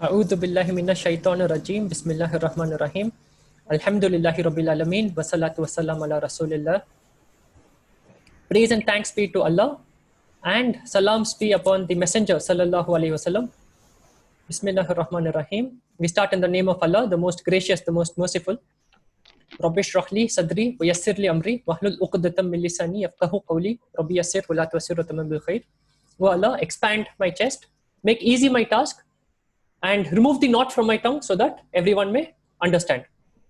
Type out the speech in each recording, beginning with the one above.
A'udhu billahi minash shaitanir rajim. Bismillahir rahmanir rahim. Alhamdulillahi rabbil alamin. Wassalatu wassalam ala rasulillah. Praise and thanks be to Allah, and salams be upon the messenger sallallahu alaihi wasallam. Bismillahir rahmanir rahim. We start in the name of Allah, the most gracious, the most merciful. Rabbi shrah li sadri wa yassir li amri wahlul 'uqdatam min lisani yafqahu qawli. Rabbi yassir wa la tu'assir wa tamam bil khair. O Allah, expand my chest, make easy my task, and remove the knot from my tongue so that everyone may understand.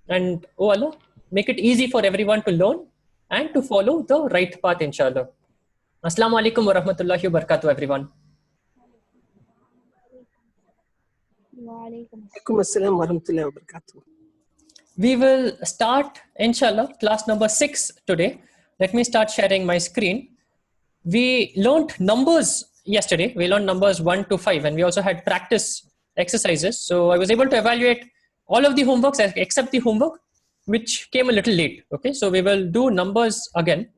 And oh Allah, make it easy for everyone to learn and to follow the right path, inshallah. Assalamu alaikum wa rahmatullahi wa barakatuh, everyone. We will start, inshallah, class number 6 today. Let me start sharing my screen. We learned numbers yesterday. We learned numbers 1 to 5, and we also had practice exercises. So I was able to evaluate all of the homeworks except the homework which came a little late. Okay, so we will do numbers again,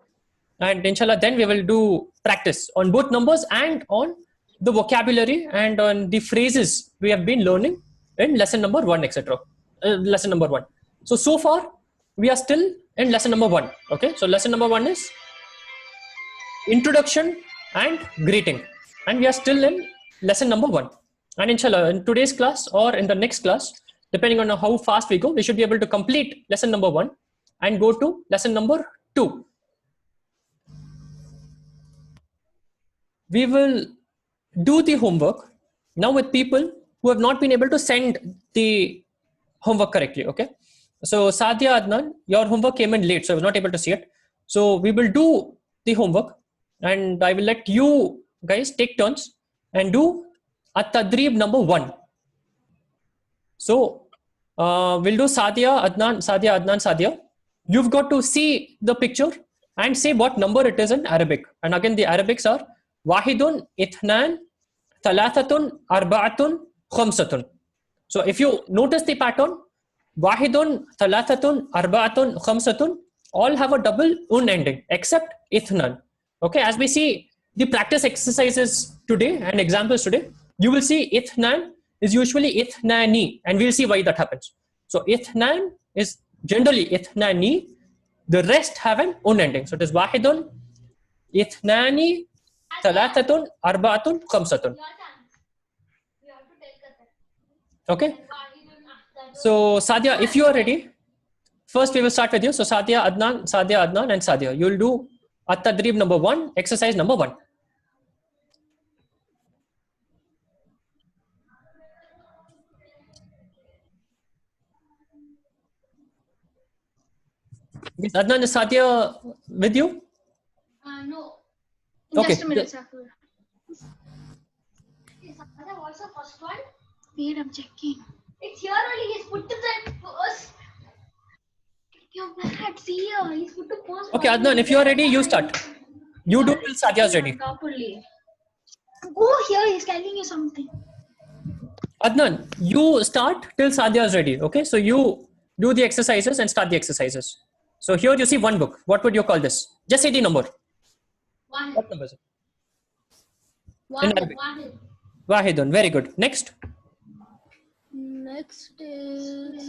and inshallah then we will do practice on both numbers and on the vocabulary and on the phrases we have been learning in lesson number 1, etc. Lesson number 1. So far we are still in lesson number 1. Okay, so lesson number 1 is introduction and greeting, and we are still in lesson number 1. And inshallah, in today's class or in the next class, depending on how fast we go, we should be able to complete lesson number 1 and go to lesson number 2. We will do the homework now with people who have not been able to send the homework correctly. Okay, so Sadia Adnan, your homework came in late, so I was not able to see it. So we will do the homework, and I will let you guys take turns and do at-tadrib number 1. So we'll do Sadia, Adnan, Sadia, Adnan, Sadia. You've got to see the picture and say what number it is in Arabic. And again, the Arabics are Wahidun, Ithnan, Thalathatun, Arba'atun, Khamsatun. So if you notice the pattern, Wahidun, Thalathatun, Arba'atun, Khamsatun all have a double un ending except Ithnan. Okay, as we see the practice exercises today and examples today, you will see Ithnan is usually Ithnani, and we'll see why that happens. So Ithnan is generally Ithnani, the rest have an un ending. So it is Wahidun, Ithnani, Thalathatun, Arba'atun, Khamsatun. Okay, so Sadia, if you are ready, first we will start with you. So Sadia, Adnan, and Sadia, you will do at-tadrib number 1, exercise number 1. Yes, Adnan, is Sadia with you? No. Okay. Just a minute, sir. What's the first one? Wait, I'm checking. It's here only. He's put to the first. Your bad. See here. He's put to first. Okay, Adnan, if you are ready, you start. You do till Sadia is ready. Oh, here he's telling you something. Adnan, you start till Sadia is ready. Okay, so you do the exercises and start the exercises. So here you see one book. What would you call this? Just say the number. Wahid. What number is it? In Arabic. Wahidun. Very good. Next. Next is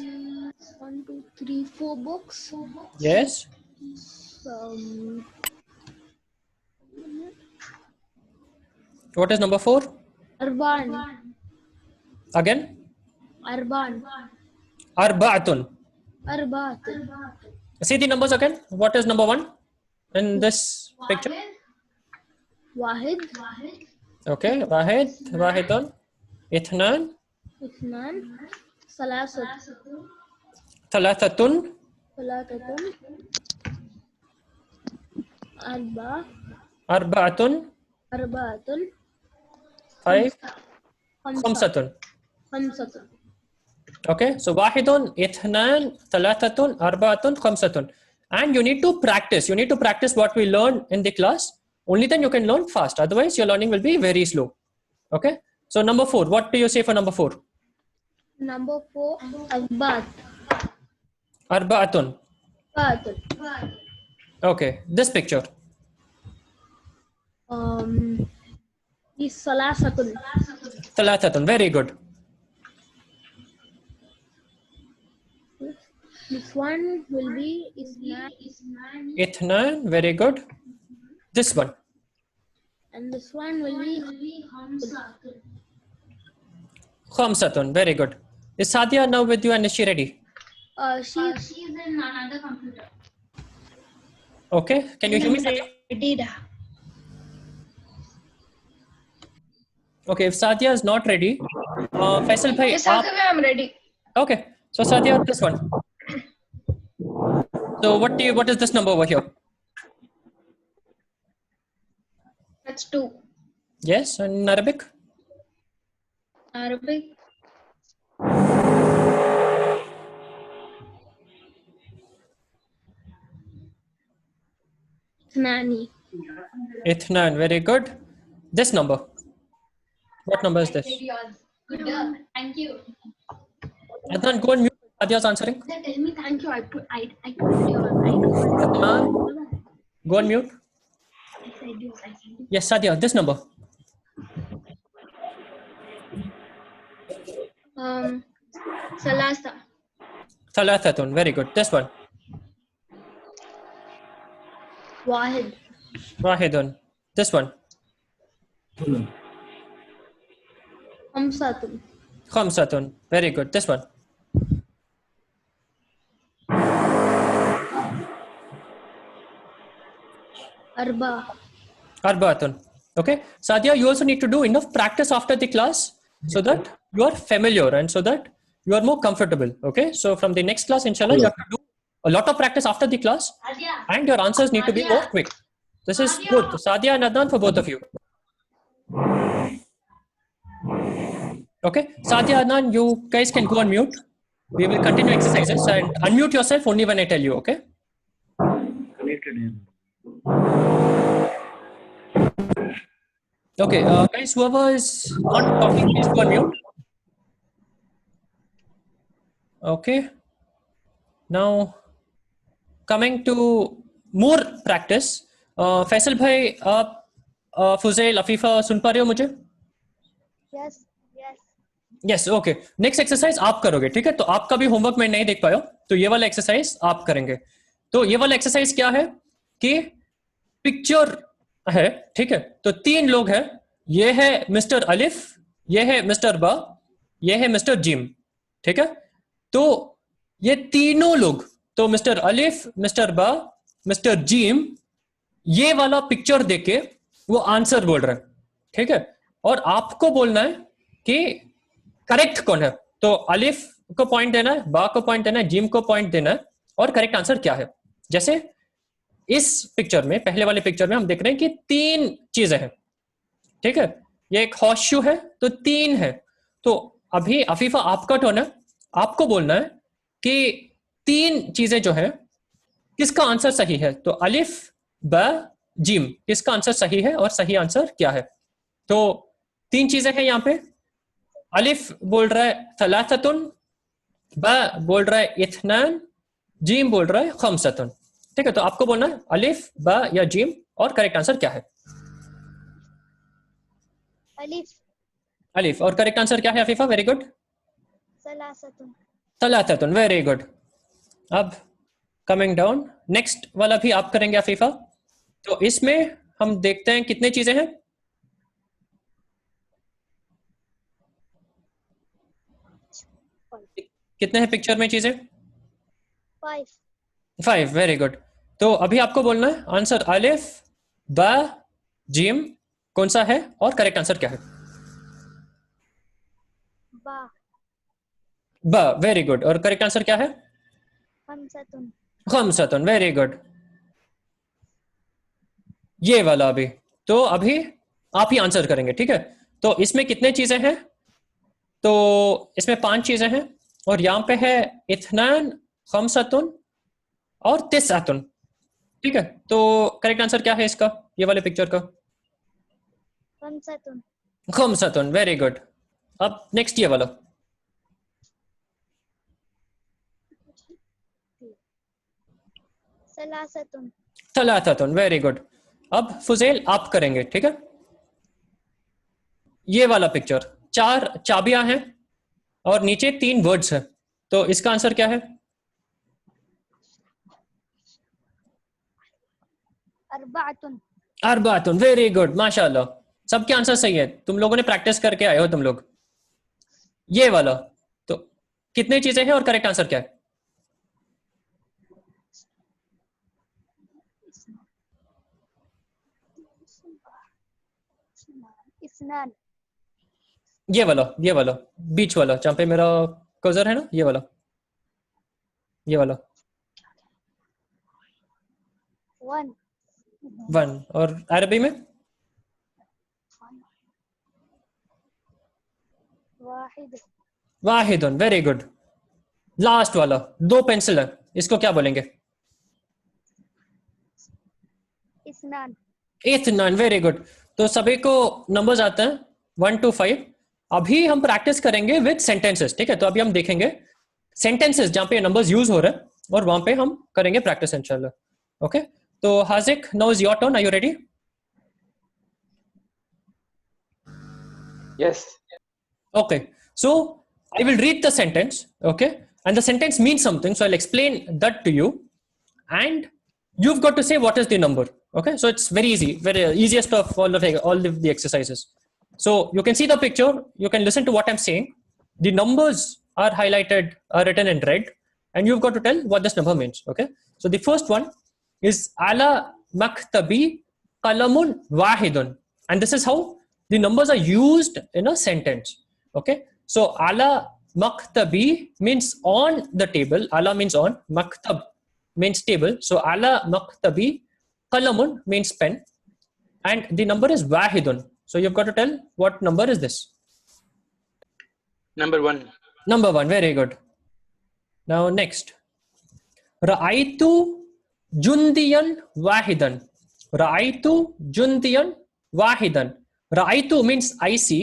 1, 2, 3, 4 books. Yes. What is number 4? Arban. Again? Arban. Arba'atun. Arbat. See the numbers again. What is number 1 in this picture? Wahid. Okay. Wahid. Wahidun. Ithnan. Ithnan. Salasat. Thalathatun. Salatatun. Arba. Arba'atun. Arbaatun. 5. Khamsatun. Khamsatun. Okay, so Wahidun, Ithnan, Thalathatun, Arba'atun, Khamsatun. And you need to practice. You need to practice what we learn in the class. Only then you can learn fast. Otherwise, your learning will be very slow. Okay, so number 4. What do you say for number 4? Number 4, Arbat. Arba'atun. Arbaatun. Okay, this picture. is salasatun. Thalathatun, very good. This one will be isnan, Ithnan, very good. This one. and this one will be Khamsatun, very good. Is Sadia now with you and is she ready? she's in another computer. Okay, can you hear me, Sadia? Ready. Okay, if Sadia is not ready, Faisal bhai, Yes, Sagar, I'm ready. okay. So Sadia, this one. So what is this number over here? That's 2. Yes, in Arabic. Arabic. Nani. Ithnan, very good. This number. What number is this? Good. Thank you. Adnan, go on mute. Sadia's answering. Tell me thank you. I put your. Adnan, go on mute. I said you. Yes, Sadia, this number. Salasa. Thalathatun, very good. This one. Wahid. Wahidun. This one. Khamsatun. Khamsatun, very good. This one. Arba. Arbaatun. Okay. Sadia, you also need to do enough practice after the class so that you are familiar and so that you are more comfortable. Okay. So from the next class, inshallah, you have to do a lot of practice after the class and your answers need to be more quick. This is good. Sadia and Adnan for both of you. Okay. Sadia, Adnan, you guys can go on mute. We will continue exercises and unmute yourself only when I tell you. Okay. Okay, guys, whoever is not talking, please go on mute. Okay. Now, coming to more practice, Faisal bhai, आप Fuzail, Afifa सुन पा रहे हो मुझे? Yes. Yes, okay. Next exercise आप करोगे, ठीक है? तो आपका भी होमवर्क मैं नहीं देख पाया, तो ये वाला एक्सरसाइज आप करेंगे. तो ये वाला एक्सरसाइज क्या है कि पिक्चर है, ठीक है? तो 3 लोग हैं. ये है मिस्टर अलिफ, ये है मिस्टर बा, ये है मिस्टर जिम, ठीक है? तो ये तीनों लोग, तो मिस्टर अलिफ, मिस्टर बा, मिस्टर जिम, ये वाला पिक्चर देख के वो आंसर बोल रहे हैं, ठीक है? और आपको बोलना है कि करेक्ट कौन है. तो अलिफ को पॉइंट देना है, बा को पॉइंट देना है, जिम को पॉइंट देना है और करेक्ट आंसर क्या है. जैसे इस पिक्चर में, पहले वाले पिक्चर में हम देख रहे हैं कि 3 चीजें हैं, ठीक है? ये एक हॉर्स शू है, तो 3 है. तो अभी अफीफा आपका टर्न है, आपको बोलना है कि 3 चीजें जो है किसका आंसर सही है. तो अलिफ, ब, जिम, किसका आंसर सही है और सही आंसर क्या है. तो 3 चीजें हैं यहाँ पे. अलिफ बोल रहा है थलाथतुन, ब बोल रहा है इथनान, जिम बोल रहा है खमसतुन, ठीक है? तो आपको बोलना है अलिफ, ब या जिम और करेक्ट आंसर क्या है. अलिफ और करेक्ट आंसर क्या है अफीफा? Very good. सलासतुन, वेरी गुड. अब कमिंग डाउन, नेक्स्ट वाला भी आप करेंगे अफीफा. तो इसमें हम देखते हैं कितने चीजें हैं. कितने हैं पिक्चर में चीजें? 5. Very good. तो अभी आपको बोलना है आंसर अलिफ, ब, जिम कौन सा है और करेक्ट आंसर क्या है. ब, वेरी गुड. और करेक्ट आंसर क्या है? खमसतुन, वेरी गुड. ये वाला अभी, तो अभी आप ही आंसर करेंगे, ठीक है? तो इसमें कितने चीजें हैं? तो इसमें 5 चीजें हैं और यहां पे है इथनान, खमसतुन और तिसअतुन, ठीक है? तो करेक्ट आंसर क्या है इसका, ये वाले पिक्चर का? खमसतुन, वेरी गुड. अब नेक्स्ट ये वाला. सलासतुन, वेरी गुड. अब फुजैल आप करेंगे, ठीक है? ये वाला पिक्चर, 4 चाबियां हैं और नीचे 3 वर्ड्स हैं, तो इसका आंसर क्या है? अरबातुन। अरबातुन, वेरी गुड, माशाल्लाह, सबके आंसर सही है, तुम लोगों ने प्रैक्टिस करके आए हो तुम लोग। ये वाला, तो कितनी चीजें हैं और करेक्ट आंसर क्या है? इस्नान। ये वाला बीच वाला जहां पे मेरा कर्सर है ना, ये वाला, ये वाला। 1 1, और अरबी में? वाहिद। वाहिदुन, वेरी गुड। लास्ट वाला, 2 पेंसिल है, इसको क्या बोलेंगे? इस्नान। इथनान, वेरी गुड। तो सभी को नंबर्स आते हैं 1 to 5। अभी हम प्रैक्टिस करेंगे विद सेंटेंसेस, ठीक है? तो अभी हम देखेंगे सेंटेंसेस जहां पे नंबर्स यूज हो रहे हैं और वहां पे हम करेंगे प्रैक्टिस इंशाल्लाह। ओके, तो Haziq, now is your turn, are you ready? Yes. Okay, so I will read the sentence, okay, and the sentence means something, so I'll explain that to you, and you've got to say what is the number. Okay, so it's very easy, very easiest of all of the exercises. So you can see the picture, you can listen to what I'm saying. The numbers are highlighted, are written in red, and you've got to tell what this number means. Okay, so the first one is ala maktabi qalamun wahidun, and this is how the numbers are used in a sentence. Okay, so ala maktabi means on the table, ala means on, maktab means table, so ala maktabi, qalamun means pen, and the number is wahidun. So you've got to tell what number is this. Number 1. Number 1, very good. Now next, ra'aitu jundiyan wahidan. Ra'aitu jundiyan wahidan. Ra'aitu means I see,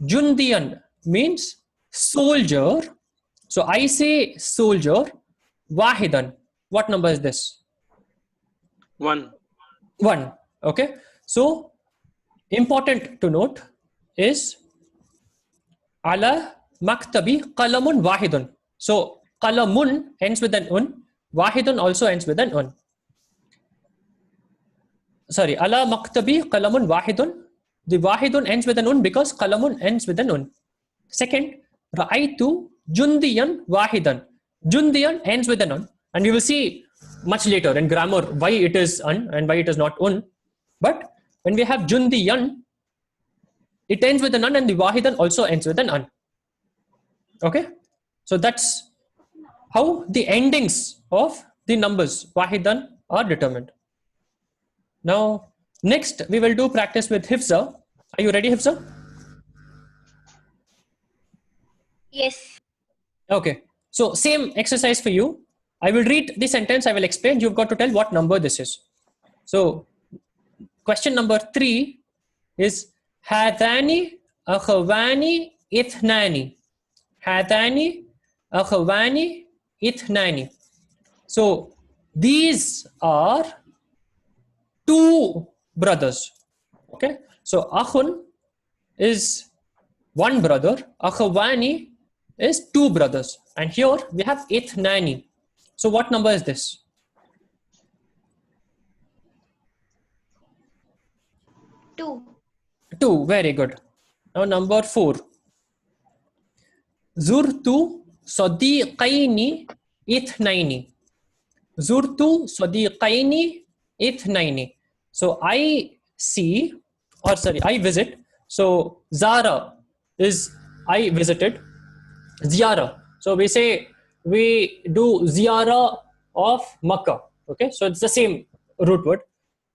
jundiyan means soldier, so I say soldier, wahidan, what number is this? 1. 1. Okay, so important to note is ala maktabi qalamun wahidun. So qalamun ends with an un, wahidun also ends with an un. Sorry, ala maktabi qalamun wahidun, the wahidun ends with an un because qalamun ends with an un. Second, ra'aitu jundiyan wahidan. Jundiyan ends with an un, and we will see much later in grammar why it is un and why it is not un. But when we have jundiyan, it ends with an un, and the wahidan also ends with an un. Okay, so that's how the endings of the numbers wahidan are determined. Now next we will do practice with Hifza. Are you ready, Hifza? Yes. Okay, so same exercise for you. I will read the sentence, I will explain, you've got to tell what number this is. So question number 3 is hadani akhawani ithnani. Hadani akhawani ithnani. So these are 2 brothers. Okay, so akhun is 1 brother, akhawani is 2 brothers, and here we have ithnani. So what number is this? 2. 2, very good. Now number 4, zurtu sadiqaini ithnaini. Zurtu sadiqaini ithnaini. So I see, or sorry, I visit. So zara is I visited, ziyara, so we say we do ziyara of Makkah. Okay, so it's the same root word.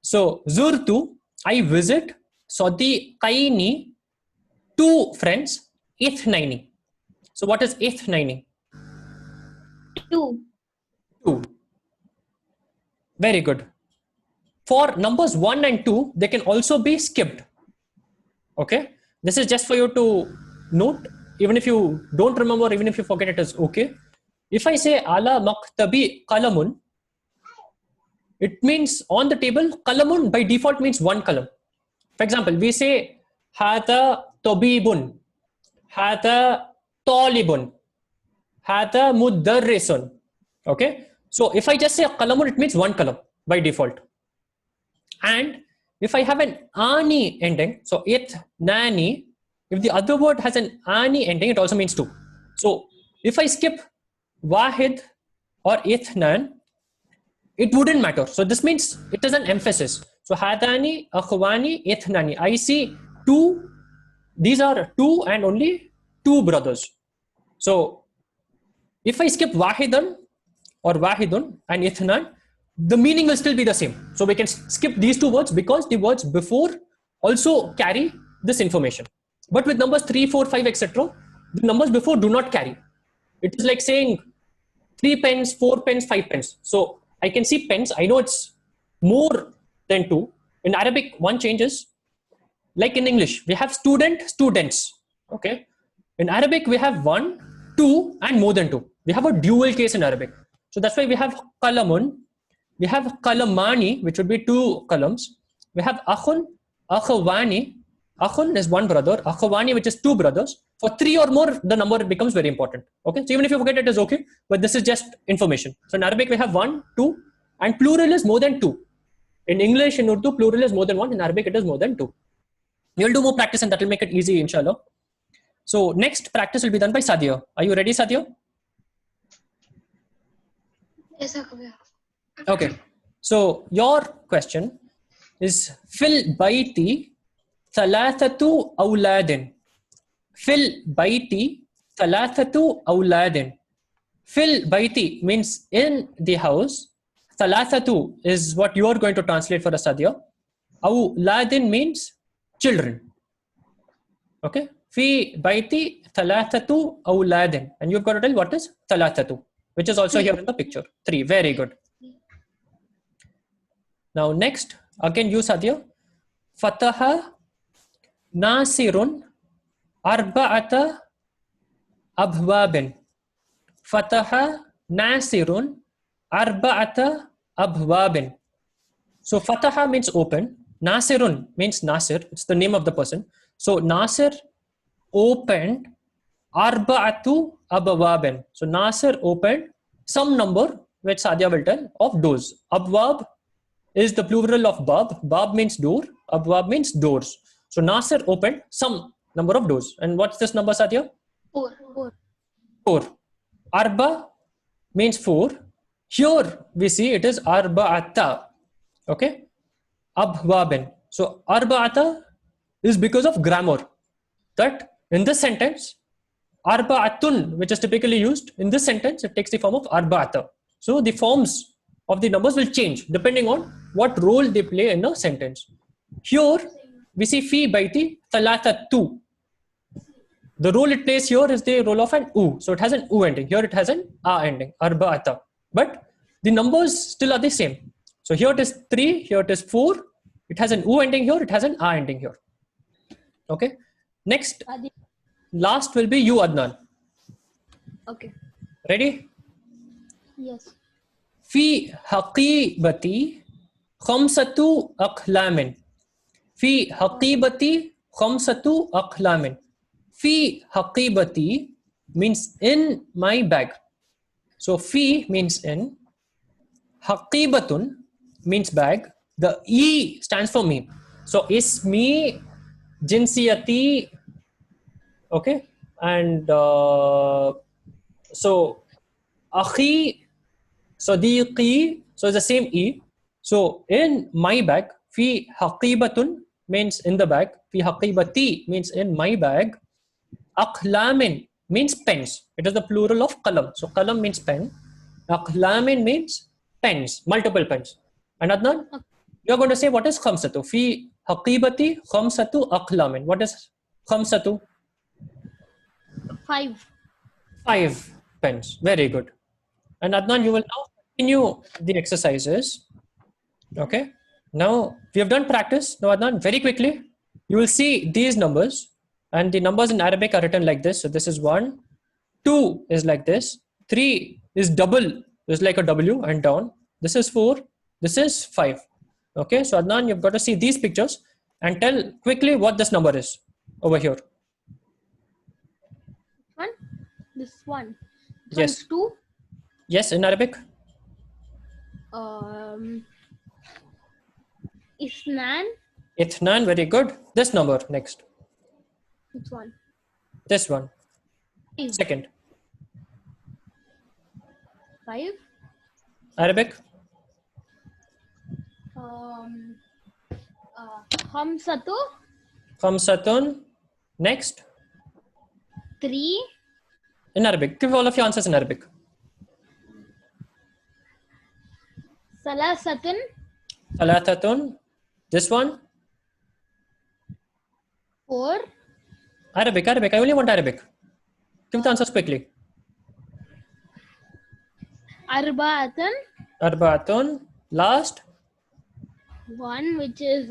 So zurtu, I visit, sadiqaini, 2 friends, ithnaini. So what is ithnaini? 2. 2, very good. For numbers 1 and 2, they can also be skipped. Okay, this is just for you to note. Even if you don't remember, even if you forget, it is okay. If I say ala maktabi qalamun, it means on the table. Qalamun by default means 1 column. For example, we say Hada tabibun. Hada talibun. Hada mudarrisun. Okay. So if I just say qalamun, it means one qalam by default. And if I have an ani ending, so it nani, if the other word has an ani ending, it also means two. So if I skip wahid or ithnan, it wouldn't matter. So this means it is an emphasis. So hadani, akhwani, ithnani. I see two. These are two and only two brothers. So if I skip wahidan or wahidun and ithnan, the meaning will still be the same. So we can skip these two words because the words before also carry this information. But with numbers 3, 4, 5, etc., the numbers before do not carry. It is like saying 3 pens, 4 pens, 5 pens. So I can see pens. I know it's more than 2. In Arabic, one changes. Like in English, we have student, students. Okay. In Arabic, we have 1, 2, and more than 2. We have a dual case in Arabic. So that's why we have qalamun. We have qalamani, which would be 2 qalams. We have akhun, akhawani. Akhun is 1 brother. Akhawani, which is 2 brothers. For 3 or more, the number becomes very important. Okay. So even if you forget, it is okay. But this is just information. So in Arabic, we have 1, 2, and plural is more than 2. In English, in Urdu, plural is more than 1. In Arabic, it is more than 2. You'll do more practice and that will make it easy, inshallah. So next practice will be done by Sadia. Are you ready, Sadia? Yes, sir. Okay. So your question is fil baiti thalathatu awladin. Fil baiti thalathatu awladin. Fil baiti means in the house. Thalathatu is what you are going to translate for a Sadia. Awladin means children. Okay. Fi baiti thalathatu awladin. And you've got to tell what is thalathatu, which is also here in the picture. 3. Very good. Now next, again you Sadia. Fataha nasirun arba'ata abwabin. Fataha nasirun arba'ata abwabin. So Fataha means open. Nasirun means Nasir. It's the name of the person. So Nasir opened arba'atu abwabin. So Nasir opened some number, which Sadia will tell, of doors. Abwab is the plural of bab. Bab means door. Abwab means doors. So Nasir opened some number of doors. And what's this number, Sadia? 4. 4. Arba means 4. Here we see it is arba'ata. Okay. Abwabin. So arba'ata is because of grammar. That in this sentence, arba'atun, which is typically used in this sentence, it takes the form of arba'ata. So the forms of the numbers will change depending on what role they play in a sentence. Here we see fi baiti thalathatu. The role it plays here is the role of an u. So it has an u ending. Here it has an a ending, arba'ata. But the numbers still are the same. So here it is 3, here it is 4. It has an u ending here, it has an a ending here. Okay. Next, last will be you, Adnan. Okay. Ready? Yes. Fi haqibati khamsatu aqlamin. Fi haqibati khamsatu aqlamin. Fi haqibati means in my bag. So fi means in. Haqibatun means bag. The E stands for me. So ismi, jinsiyati, okay, and so akhi, sadiqi, so it's the same E. So in my bag, fi haqibatun means in the bag. Fi haqibati means in my bag. Aqlamin means pens. It is the plural of qalam. So qalam means pen. Aqlamin means pens, multiple pens. And Adnan, you're going to say what is khamsatu. Fi haqibati khamsatu aqlamin. What is khamsatu? 5. 5 pens. Very good. And Adnan, you will now continue the exercises. Okay. Now we have done practice. Now Adnan, very quickly, you will see these numbers, and the numbers in Arabic are written like this. So this is 1, 2 is like this, 3 is double, is like a W and down. This is 4, this is 5. Okay. So Adnan, you've got to see these pictures and tell quickly what this number is. over here. One. This one. This Yes. one's 2. Yes, in Arabic. Isnan. Ithnan, very good. This number next. Which one? This one. 5. Second. 5. Arabic. Khamsatu. Khamsatun. Next. 3. In Arabic. Give all of your answers in Arabic. Salasatun. Thalathatun. This one. 4. Arabic. I only want Arabic. Give the answers quickly. Arba'atun. Arbaatun. Last. 1, which is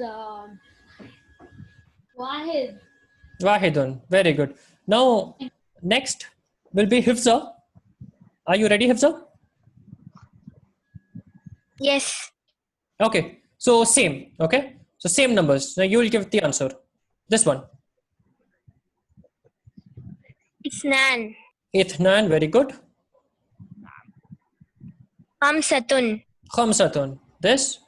Wahid. Wahidun. Very good. Now, next will be Hifza. Are you ready, Hifza? Yes. Okay. So same. Okay. So same numbers. Now you will give the answer. This one. Isnan. Ithnan. Very good. Khamsatun. Khamsatun. This.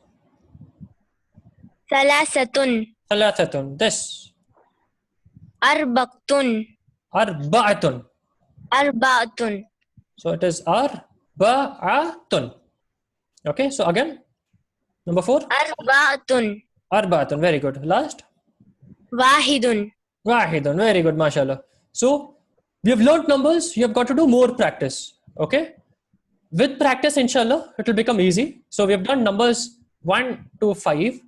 Salasatun. Thalathatun. This. Arbaktun. Arba'atun. Arbaatun. So it is arba'atun. Okay. So again, number 4. Arbaatun. Arba'atun. Very good. Last. Wahidun. Wahidun. Very good. MashaAllah. So we have learned numbers. You have got to do more practice. Okay. With practice, inshallah, it will become easy. So we have done numbers 1 to 5.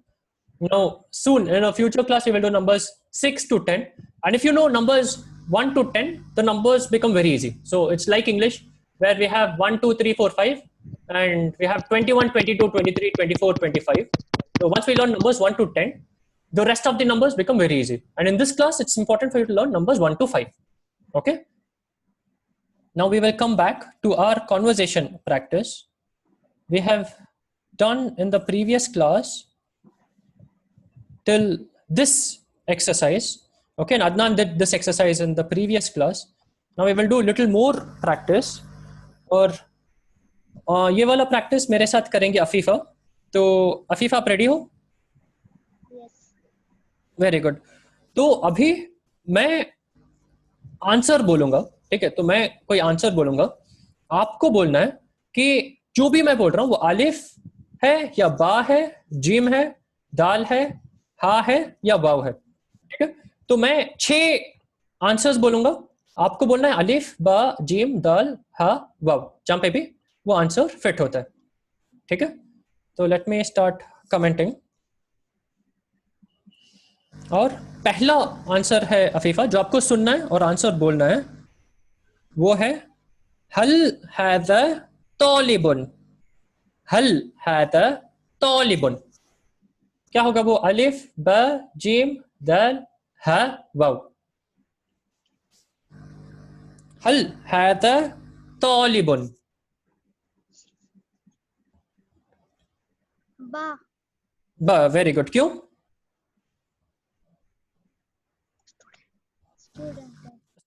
Now, soon in a future class, we will do numbers 6 to 10. And if you know numbers 1 to 10, the numbers become very easy. So it's like English, where we have 1, 2, 3, 4, 5. And we have 21, 22, 23, 24, 25. So once we learn numbers 1 to 10, the rest of the numbers become very easy. And in this class, it's important for you to learn numbers 1 to 5. Okay. Now we will come back to our conversation practice. We have done in the previous class till this exercise. Okay, and Adnan did this exercise in the previous class. Now we will do a little more practice. और ये वाला practice मेरे साथ करेंगे अफीफा. तो अफीफा आप ready हो? Yes. Very good. तो अभी मैं आंसर बोलूंगा. ठीक है, तो मैं कोई आंसर बोलूंगा, आपको बोलना है कि जो भी मैं बोल रहा हूं वो अलिफ है या बा है, जीम है, दाल है, हा है या वाव है. ठीक है, तो मैं 6 आंसर्स बोलूंगा, आपको बोलना है अलिफ, बा, जीम, दाल, हा, वाव, जहां पे भी वो आंसर फिट होता है. ठीक है, तो लेट मी स्टार्ट कमेंटिंग. और पहला आंसर है अफीफा, जो आपको सुनना है और आंसर बोलना है, वो है हल हादा तालिबुन. हल हादा तालिबुन. क्या होगा वो? अलिफ, बा, जीम, दाल, हा, वाव. हल हादा तालिबुन. Ba. बा. Very good. क्यों?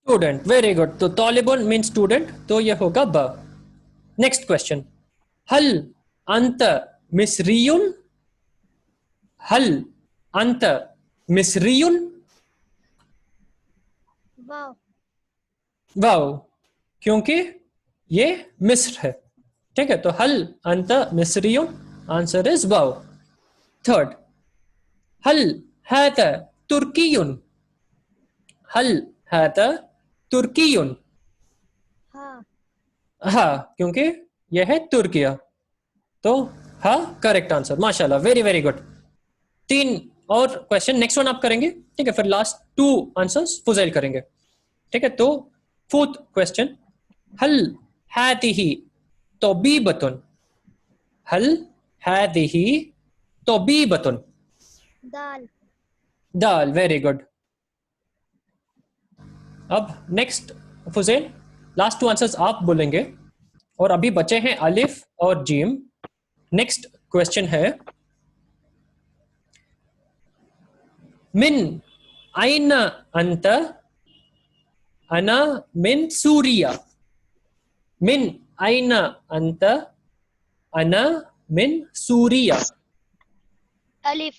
स्टूडेंट. Very good. तो तालिबुन मीन स्टूडेंट, तो ये होगा ब. Next question. हल अंत मिस्रियुन. हल अंत मिस्रियुन. Wow. वाव, क्योंकि ये मिस्र है. ठीक है, तो हल अंत मिस्रियुन, आंसर इज वाव. थर्ड. हल हादा तुर्कियुन. हल हादा तुर्कियुन. Ha. हाँ, क्योंकि यह है तुर्किया, तो हाँ करेक्ट आंसर. माशाल्लाह, वेरी वेरी गुड. 3 और क्वेश्चन. नेक्स्ट वन आप करेंगे. ठीक है, फिर लास्ट 2 आंसर्स फुजैल करेंगे. ठीक है, तो 4th क्वेश्चन. हल हादिही तबीबतुन. हल हादिही तबीबतुन. Dal. दाल. Very good. अब नेक्स्ट फुजैल, लास्ट 2 आंसर्स आप बोलेंगे और अभी बचे हैं अलिफ और जीम. नेक्स्ट क्वेश्चन है मिन Aina anta? Ana min Suriya. Min aina anta? Ana min Suriya. Alif.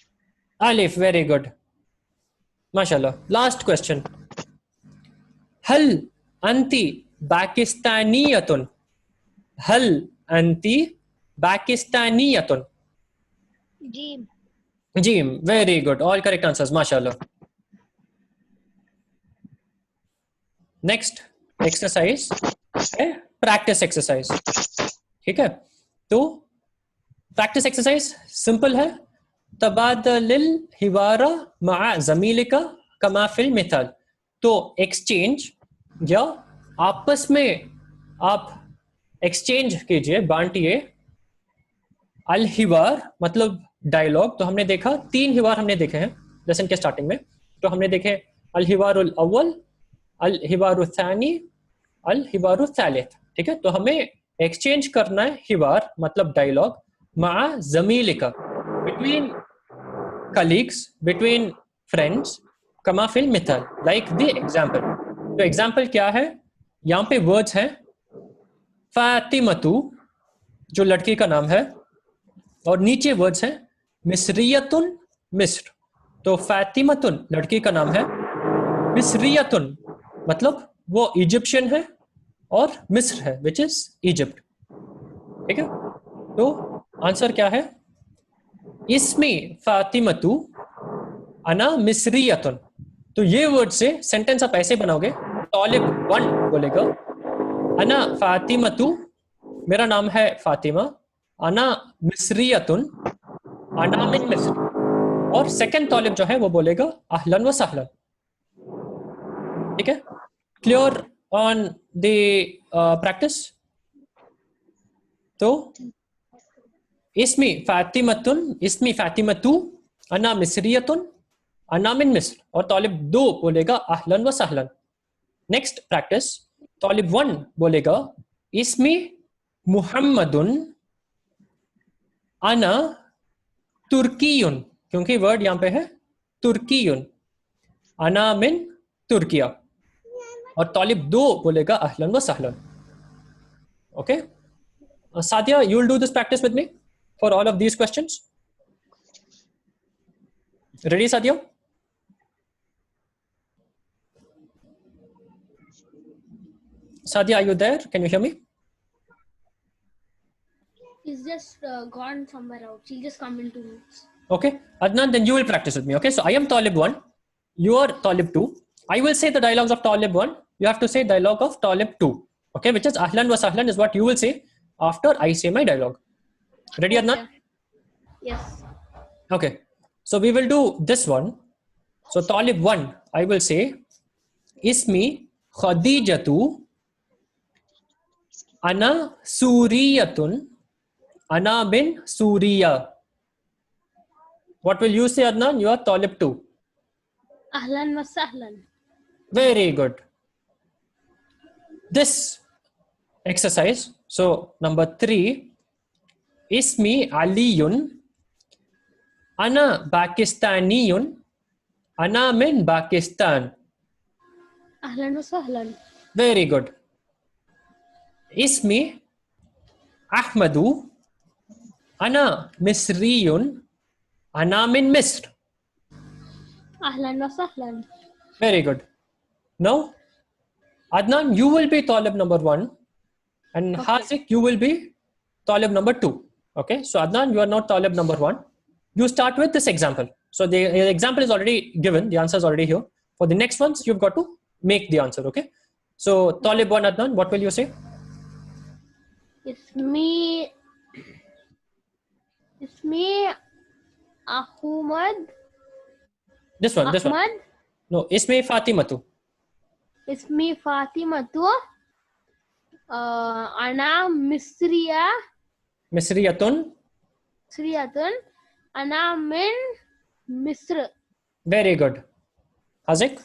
Alif, very good. MashaAllah. Last question. Hal anti Pakistaniyatun? Hal anti Pakistaniyatun? Jim. Jim, very good. All correct answers, MashaAllah. Next exercise है practice exercise. ठीक है, तो practice exercise simple है. तबादलिल हिवारा मआ ज़मीलिका कमा फिल मिसाल. तो exchange या आपस में आप exchange कीजिए, बांटिए. अल हिवार मतलब डायलॉग. तो हमने देखा 3 हिवार हमने देखे हैं लेसन के स्टार्टिंग में. तो हमने देखे अल हिवारुल अव्वल, अल हिवारुल थानी, अल हिवारुल थालिथ. ठीक है, तो हमें एक्सचेंज करना है हिवार मतलब डायलॉग मआ ज़मीलिका, between colleagues, between friends, कमा फिल मिसाल, like the example. तो एग्जाम्पल क्या है? यहाँ पे वर्ड्स हैं फातिमतु जो लड़की का नाम है, और नीचे वर्ड्स हैं मिस्रियतुन मिस्र. तो फातिमतुन लड़की का नाम है, मिस्रियतुन मतलब वो इजिप्शियन है, और मिस्र है विच इज इजिप्ट. ठीक है, तो आंसर क्या है? इसमी फातिमतु अना मिस्रियतुन. तो ये वर्ड से सेंटेंस आप ऐसे बनाओगे. तालिब 1 बोलेगा अना फातिमतु, मेरा नाम है फातिमा, अना मिस्रियतुन, अना मिन मिस्र. और सेकंड तालिब जो है वो बोलेगा अहलन व सहलन. ठीक है, क्लियर ऑन द प्रैक्टिस. तो इसमी फातिमतु अना मिस्रियतुन अना मिन मिस्र, और तालिब 2 बोलेगा अहलन व सहलन. नेक्स्ट प्रैक्टिस, तालिब 1 बोलेगा इसमी मुहम्मदुन अना तुर्कीयुन, क्योंकि वर्ड यहां पे है तुर्कीयुन, अना मिन तुर्किया. और तालिब 2 बोलेगा अहलन व सहलन. Okay, Sadia, you will do this practice with me for all of these questions. Ready, Sadia? Sadia, are you there? Can you hear me? He's just gone somewhere out. He'll just come in 2 minutes. Okay, Adnan, then you will practice with me. Okay, so I am Talib 1, you are Talib 2. I will say the dialogues of Talib 1, you have to say dialogue of Talib 2. Okay, which is Ahlan wa Sahlan is what you will say after I say my dialogue. Ready, Adnan? Yes. Okay, so we will do this one. So Talib 1, I will say Ismi Khadijatu Ana Suriyatun Ana bin Suriya. What will you say, Adnan? You are Talib 2. Ahlan wa sahlan. Very good. This exercise, so number 3, Ismi Aliyun Ana Pakistaniyun Ana min Pakistan. Ahlan wa sahlan. Very good. Ismi Ahmadu Ana Misriyun Ana min Misr. Ahlan wa sahlan. Very good. Now, Adnan, you will be Talib number 1, and Hasik, you will be Talib number 2. Okay, so Adnan, you are not Talib number 1. You start with this example. So the example is already given, the answer is already here. For the next ones, you've got to make the answer. Okay, so Talib 1, Adnan, what will you say? Ismi Ahmad. This one. Ahmad. No, Ismi Fatimatu. Ismi Fatimatu. Ana Misriyatun. Misriyatun. Ana min Misr. Very good. Hasik?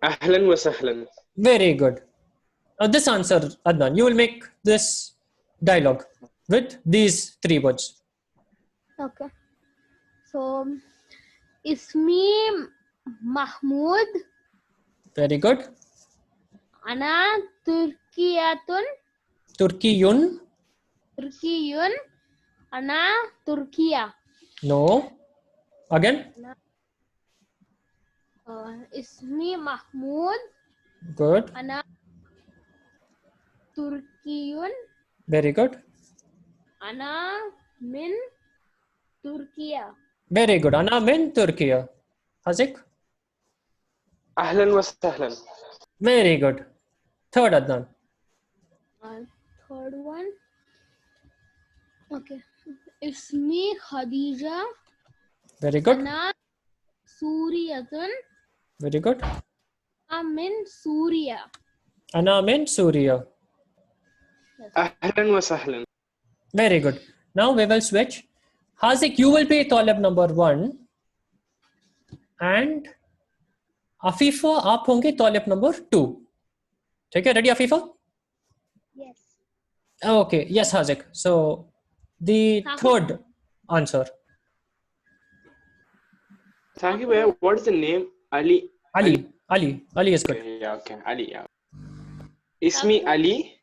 Ahlan wa sahlan. Very good. Now this answer, Adnan, you will make this dialogue with these 3 words. Okay. So, Ismi Mahmoud. Very good. Ana Turkiyatun. Turkiyun. Turkiyun. Ana Turkiya. No. Again. Ismi Mahmoud. Good. Ana Turkiyun. Very good. Ana min Turkiya. Very good. Ana min Turkiya. Hazik. أهلا وسهلا. Very good. Third, Adnan. Third one. Okay. Ismi Khadija. Very good. Ana Suriyatun. Very good. Min Suriya. Ana min Suriya. أهلا وسهلا. Very good. Now we will switch. Hazik, you will be talib number 1 and Afifa, आप होंगे talib number 2. ठीक है? Ready, Afifa? Yes. Okay. Yes, Hazik. So the third answer. Thank you, Bhaiya. What is the name? Ali. Ali. Ali is good. Okay, yeah, okay. Ali. Yeah. Ismi Ali.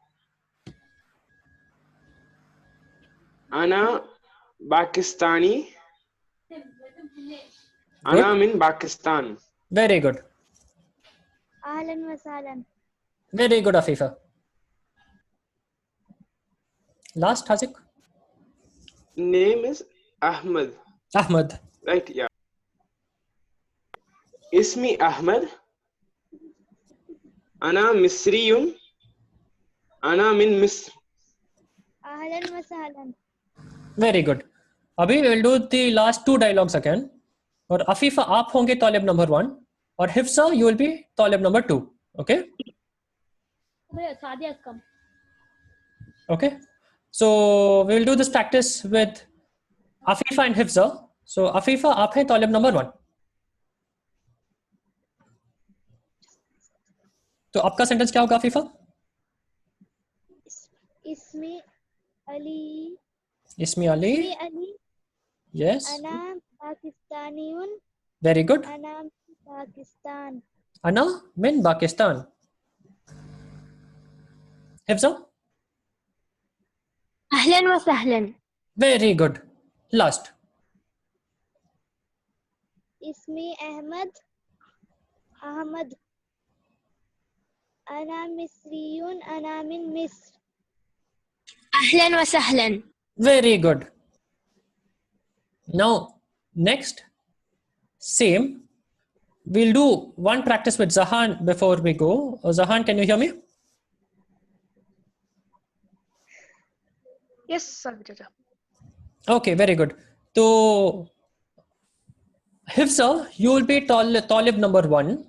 Ana Pakistani. Ana min Pakistan. Very good. Ahlan wa sahlan. Very good, Afifa. Last, Hazik. Name is Ahmed. Ahmad. Right, yeah. Ismi Ahmed. Ana Misriyun. Ana min Misr. Ahlan wa sahlan. Very good. Abhi we will do the last 2 dialogues again. और Afifa, आप होंगे talib number 1 और Hifsa, you will be talib number 2. Okay? Okay. So we will do this practice with Afifa and Hifsa. So Afifa, आप हैं talib number 1. तो आपका sentence क्या होगा Afifa? Ismi Ali. Ismi Ali. Ismi Ali. Yes. Ana Pakistaniyun. Very good. Ana Pakistan. Ana min Pakistan. Hifsa? Ahlan wa sahlan. Very good. Last. Ismi Ahmad. Ana Misriyun. Ana min Misr. Ahlan wa sahlan. Very good. Now, next, same. We'll do one practice with Zahan before we go. Zahan, can you hear me? Yes, sir. Okay, very good. So, Hifsa, you will be talib number 1.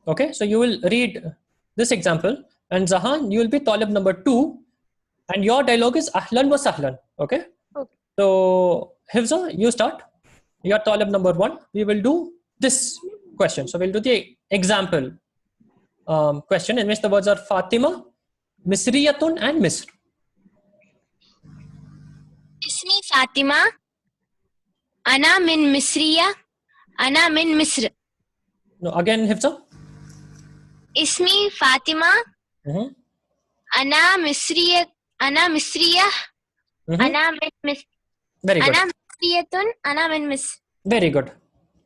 Okay, so you will read this example, and Zahan, you will be talib number 2, and your dialogue is Ahlan wa Sahlan. Okay? Okay. So, Hifsa, you start. You are talib number 1. We will do this question. So, we'll do the example question in which the words are Fatima, Misriyatun, and Misr. Ismi Fatima. Ana min Misriya. Ana min Misr. No, again, Hifsa. Ismi Fatima. Mhm. Ana Misriya. Ana Misriya. Mhm. Ana min Misr. Very good. Ana Misriyatun. Ana min Misr. Very good.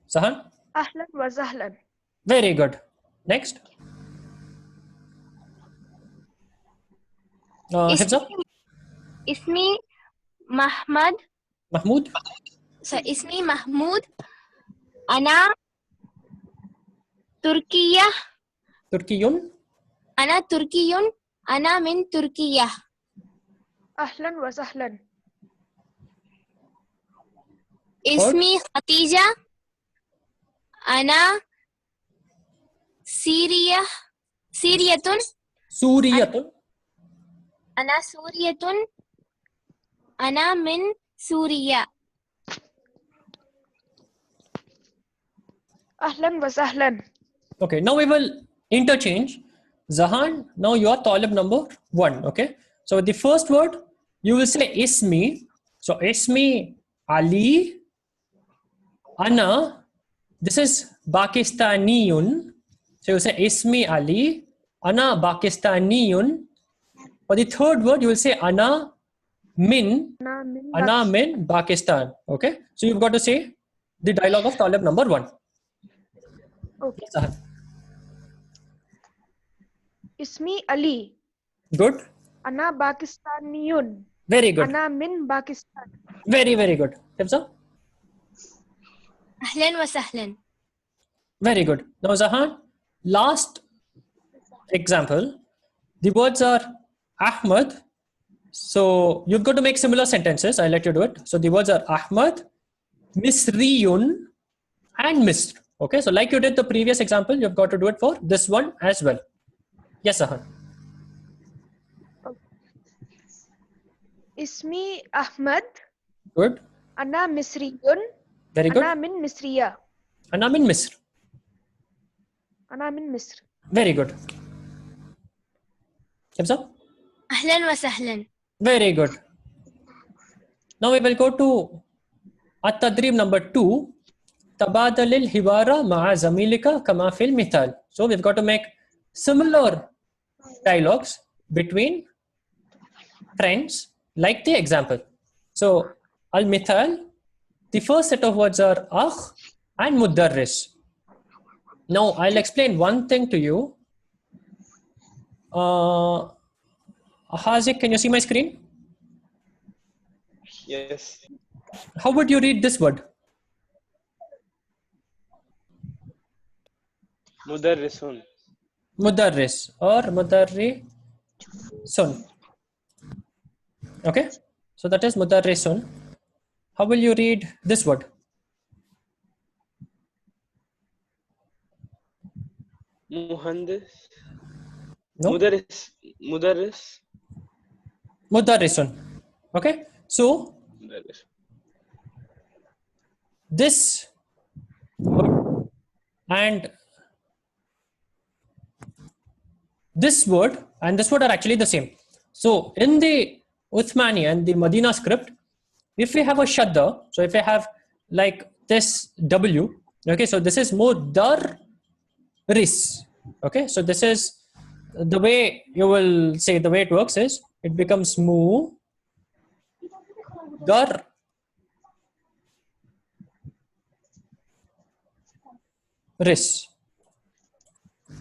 Zahan? Ahlan wa sahlan. Very good. Next. Hifsa? Ismi Mahmud. Mahmood? So Ismi Mahmud. Ana Turkiya. Turkiyun? Ana Turkiyun. Ana min Turkiya. Ahlan wa sahlan. Ismi Khatija. Ana Siriyatun. Suriyatun? Ana Suriyatun. Ana min Suriya. Ahlan wa sahlan. Okay, now we will interchange. Zahan, now you are talib number 1. Okay, so the first word you will say Ismi. So Ismi Ali. Ana. This is Pakistaniyun. So you say Ismi Ali, Ana Pakistaniyun. For the third word, you will say Ana min Pakistan. Okay. So you've got to say the dialogue of Talib number 1. Okay. Yes, Sahan. Ismi Ali. Good. Ana Pakistaniyun. Very good. Ana min Pakistan. Very, very good. Hifza? أهلا وسهلا. Very good. Now, Zahan, last example. The words are Ahmad. So you've got to make similar sentences. I'll let you do it. So the words are Ahmad, Misriyun, and Misr. Okay. So like you did the previous example, you've got to do it for this one as well. Yes, Zahan. Ismi Ahmad. Good. Ana Misriyun. Very good. Ana min Misriya. And I'm in Misr. Ana min Misr. Very good. Hifza? أهلا وسهلا. Very good. Now we will go to At-Tadrib number 2. Tabadal al-Hiwara ma'a zamilika kama fil mithal. So we've got to make similar dialogues between friends like the example. So al-mithal, the first set of words are akh and mudarris. Now I'll explain one thing to you. Hazik, can you see my screen? Yes. How would you read this word? Mudarrisun. Mudarris or mudarrisun. Okay, so that is mudarrisun. How will you read this word? Muhandis. No? Mudarris. Mudarrisun. Okay, so Mudarris. this word and this word and this word are actually the same. So in the Uthmani and the Medina script, if we have a shadda, so if we have like this W, okay, so this is mudarris. Okay, so this is the way you will say, the way it works is it becomes mudarris.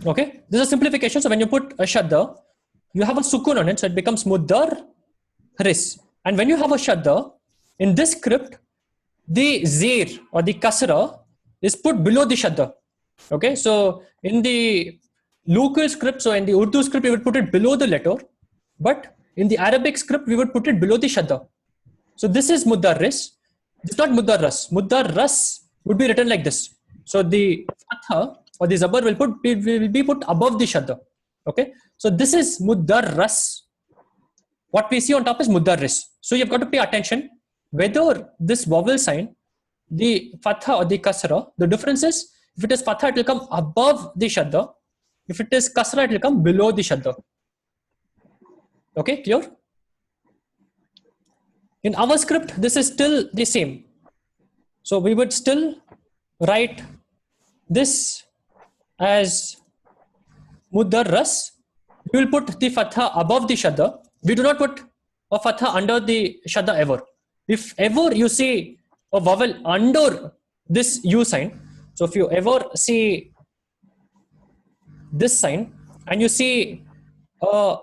Okay, this is a simplification. So when you put a shadda, you have a sukun on it, so it becomes mudarris. And when you have a shadda, in this script, the zir or the kasra is put below the shadda. Okay, so in the local script, so in the Urdu script, we would put it below the letter, but in the Arabic script, we would put it below the shadda. So this is mudarris. It's not mudarras. Mudarras would be written like this. So the fatha or the zabar will be put above the shadda. Okay, so this is mudarras. What we see on top is mudarris. So you've got to pay attention whether this vowel sign, the fatha or the kasra, the difference is if it is fatha, it will come above the shadda. If it is kasra, it will come below the shadda. Okay, clear? In our script, this is still the same. So we would still write this as mudarras. We will put the fatha above the shadda. We do not put a fatha under the shadda ever. If ever you see a vowel under this U sign, so if you ever see this sign and you see a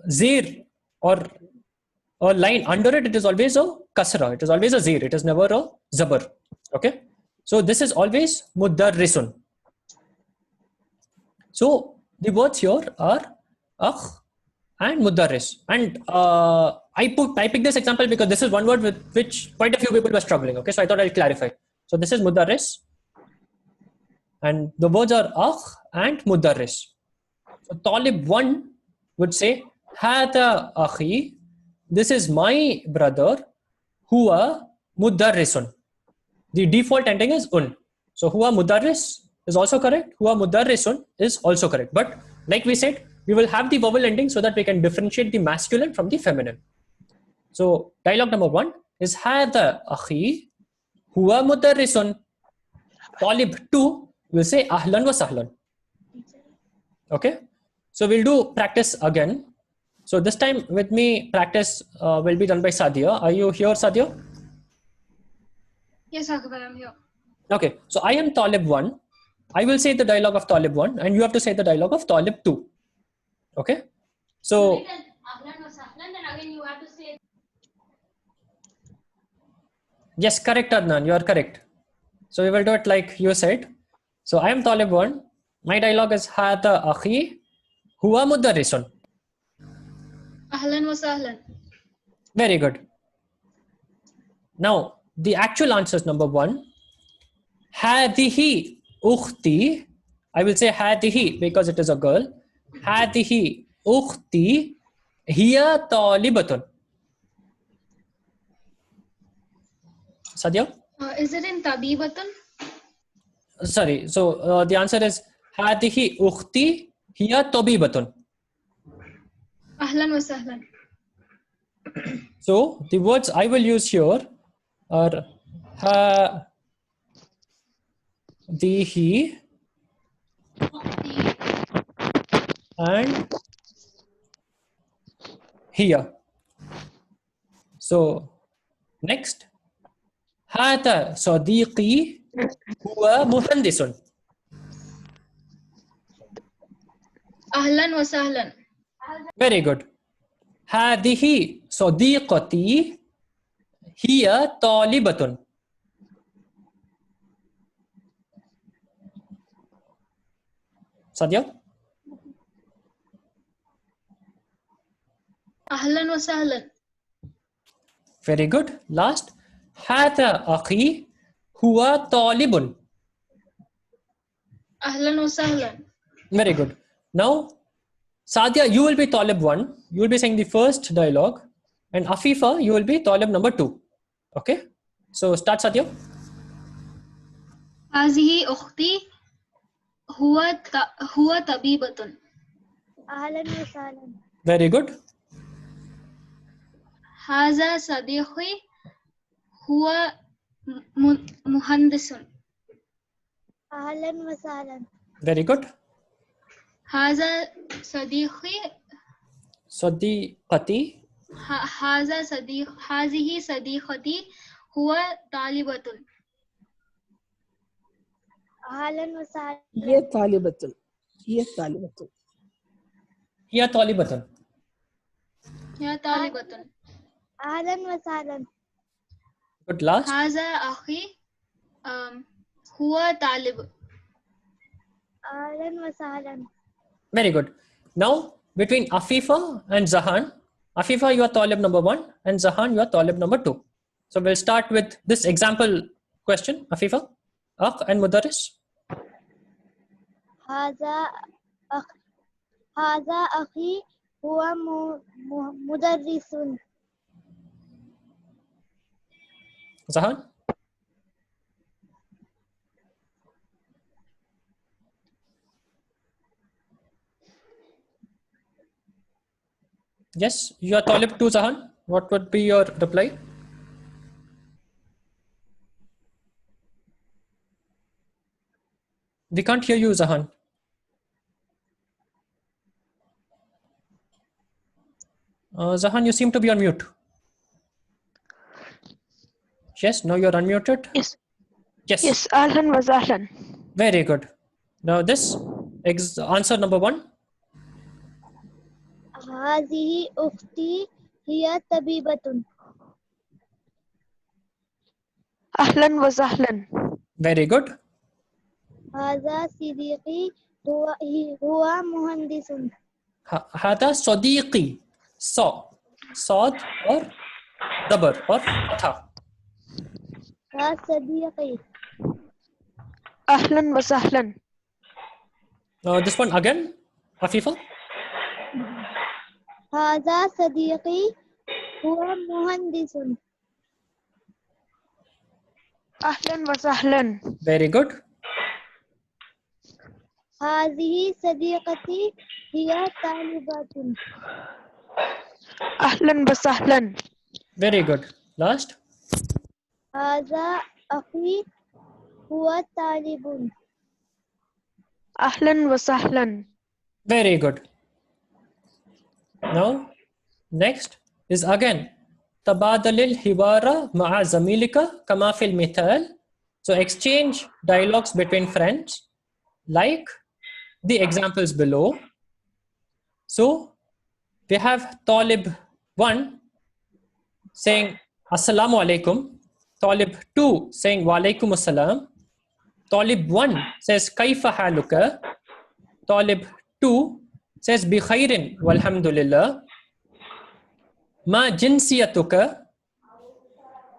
zir or a line under it, it is always a kasra. It is always a zir. It is never a zabar. Okay. So this is always mudarrisun. So the words here are akh and mudarris. And I picked this example because this is one word with which quite a few people were struggling. Okay, so I thought I'll clarify. So this is mudarris, and the words are akh and mudarris. So Talib 1 would say hada akhi. This is my brother. Huwa mudarrisun. The default ending is un. So huwa mudarris is also correct. Huwa mudarrisun is also correct. But like we said, we will have the vowel ending so that we can differentiate the masculine from the feminine. So dialogue number 1 is hada akhi huwa mudarrisun. talib 2, we'll say ahlan wa sahlan. Okay, so we'll do practice again. So this time with me, practice will be done by Sadia. Are you here, Sadia? Yes, Akbar, I'm here. Okay, so I am talib 1. I will say the dialogue of talib 1 and you have to say the dialogue of talib 2. Okay, so Ahlan wa sahlan, then again you have to say. yes, correct, Adnan, you are correct. So we will do it like you said. So I am talib 1. My dialogue is hada akhi huwa mudarrisun. Ahlan wa sahlan. Very good. Now the actual answer is number 1. Hadihi ukhti. I will say hadihi because it is a girl. Hadihi ukhti hiya talibatun. Sadia? Is it in tabibatun? Sorry. So the answer is hadihi ukhti hiya tabibatun. Ahlan wa sahlan. So the words I will use here are hadihi and here. So next, hada sadiqi huwa muhandisun. Ahlan wa sahlan. Very good. هذه صديقتي هي طالبة. Sadia? Ahlan wa sahlan. Very good. Last, هذا أخي هو طالب. Ahlan wa sahlan. Very good. Now, Sadia, you will be Talib 1. You will be saying the first dialogue. And Afifa, you will be Talib number 2. Okay? So, start Sadia. هذه أختي هو طبيبة. أهلا وسهلا. Very good. هذا صديقي هو مهندس. أهلا وسهلا. Very good. هذا صديقي صديقتي. هذه صديقتي هو طالبة. أهلا وسهلا. هي طالبة. هي طالبة. هي طالبة. هي طالبة. أهلا وسهلا. Good. Last. هذا أخي هو طالب. أهلا وسهلا. Very good. Now, between Afifa and Zahan, Afifa, you are Talib number 1 and Zahan, you are Talib number 2. So we'll start with this example question. Afifa, Akh and Mudarris. هذا أخي هو مدرس. Zahan. Yes, you are Talib 2, Zahan. What would be your reply? We can't hear you, Zahan. Zahan, you seem to be on mute. Yes, now you're unmuted. Yes. Yes. Yes. Ahlan wa sahlan. Very good. Now this answer number 1. هذه أختي هي طبيبة. Ahlan wa sahlan. Very good. هذا صديقي هو مهندس. هذا صديقي. صاد or dabar or fatha. هذا صديقي. Ahlan wa sahlan. This one again, Afifa. هذا صديقي هو مهندس. Ahlan wa sahlan. Very good. هذه صديقتي هي طالبة. Ahlan wa sahlan. Very good. Last. هذا أخي huwa talibun. Ahlan wa sahlan. Very good. Now, next is again تبادل الحوار مع زميلك كما في المثال. So exchange dialogues between friends like the examples below. So we have Talib 1 saying Assalamu alaikum. Talib 2 saying Wa alaikum assalam. Talib 1 says Kaifa haluka. Talib 2 says Bi khairin walhamdulillah. Ma jinsiyatuka.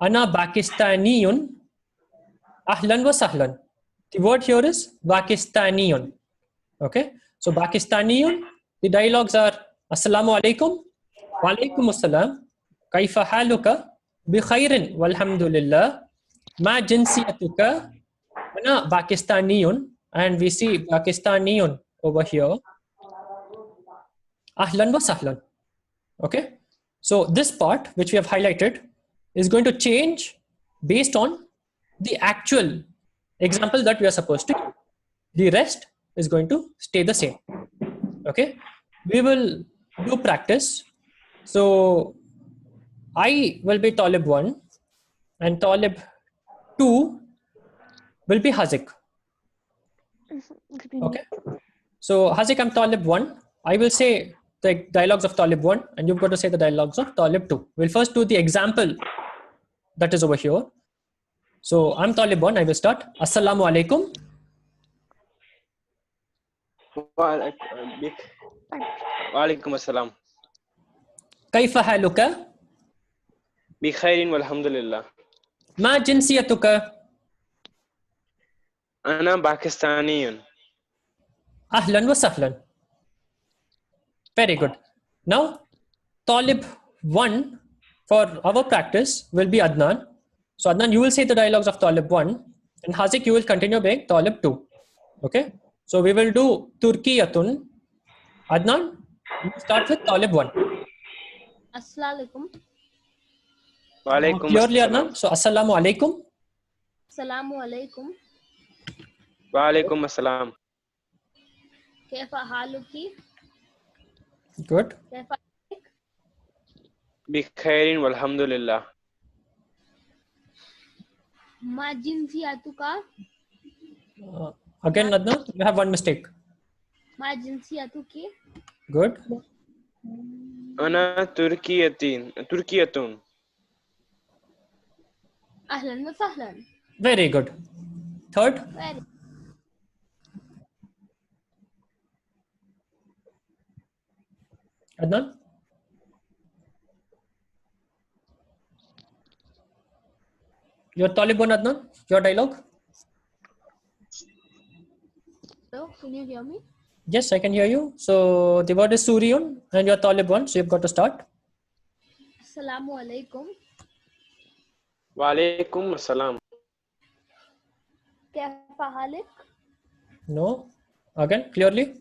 Ana Pakistaniyun. Ahlan wa sahlan. The word here is Pakistaniyun. Okay, so Pakistaniyun, the dialogues are Assalamu alaikum, wa alaikum assalam, kaifa haluka, bi khairin walhamdulillah, ma jinsiyatuka, ana Pakistaniyun, and we see Pakistaniyun over here, ahlan wa sahlan. Okay, so this part which we have highlighted is going to change based on the actual example that we are supposed to give. The rest is going to stay the same. Okay, we will do practice. So I will be Talib 1 and Talib 2 will be Hazik. Okay, so Hazik, I'm Talib 1. I will say the dialogues of Talib 1 and you've got to say the dialogues of Talib 2. We'll first do the example that is over here. So I'm Talib 1, I will start. Assalamu alaikum. Walaikum assalam. Kaifa haluka? Bi khairin walhamdulillah. Ma jinsiyatuka? Ana Pakistaniyun. Ahlan wa sahlan. Very good. Now, Talib 1 for our practice will be Adnan. So Adnan, you will say the dialogues of Talib 1 and Hazik, you will continue being Talib 2. Okay. So we will do Turkiyatun. Adnan, you start with Talib 1. Assalamualaikum. Walaikum Clearly assalam. Adnan. So Assalamu alaikum. Assalamualaikum. Walaikum assalam. Kaifa haluki? Good. Kaifa Bi khairin walhamdulillah. ma jinsiyatuka? Again Adnan, you have one mistake. Ma jinsiyatuki? Good. Ana Turkiyatun. Ahlan wa sahlan. Very good. Third. Very. Adnan. Your Talib 1 Adnan, your dialogue. Hello, can you hear me? Yes, I can hear you. So the word is Suriyun and your Talib 1. So you've got to start. Assalamualaikum. Walaikum assalam. Kaifa halik? No. Again, clearly.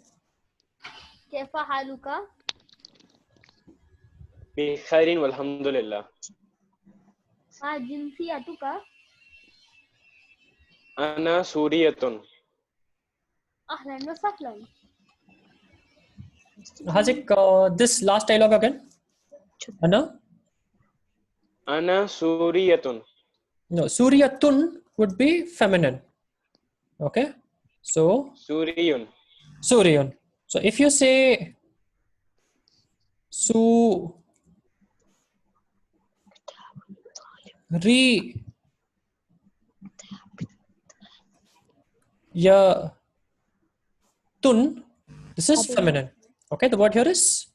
Kaifa haluka? Bi khairin walhamdulillah. Ma jinsiyatuka? Ana Suriyatun. Ahlan wa sahlan. Hazik, this last dialogue again. Anna? Ana Suriyatun. No, Suriyatun would be feminine. Okay. So, Suriyun. Suriyun. So if you say Tun, this is feminine. Okay, the word here is,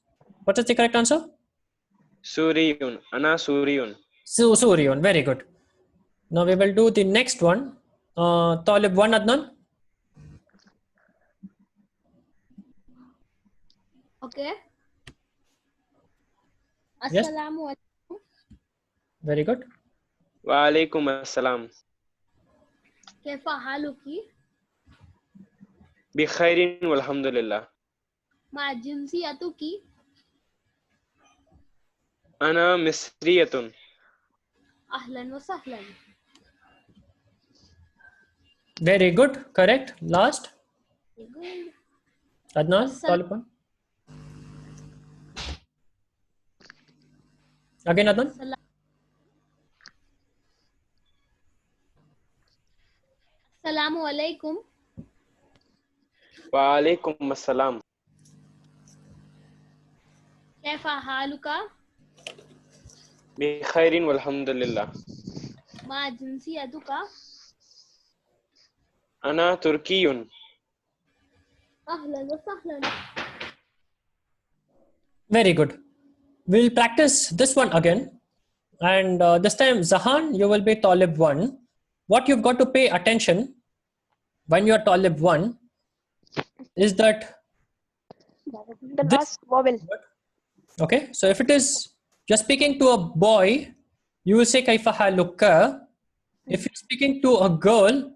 what is the correct answer? Suriyun. Ana Suriyun. Suriyun, very good. Now we will do the next one. Talib 1 Adnan. Okay. Yes. Assalamualaikum. Very good. Walaikum assalam. Kaifa haluki? Bi khairin walhamdulillah. Ma jinsiyatuki? Ana Misriyatun. Ahlan wa sahlan. Very good. Correct. Last. Good. Adnan, Sal- talib one. Again, Adnan. Assalamu alaikum. Wa alaikum assalam. Kaifa haluka? Bi khairin walhamdulillah. Ma jinsiyatuka? Ana Turkiyun. Ahlan wa sahlan. Very good. We'll practice this one again. And this time, Zahan, you will be Talib 1. What you've got to pay attention when you're Talib 1 is that The this, last vowel. okay, so if it is you're speaking to a boy, you will say Kaifa haluka. If you're speaking to a girl,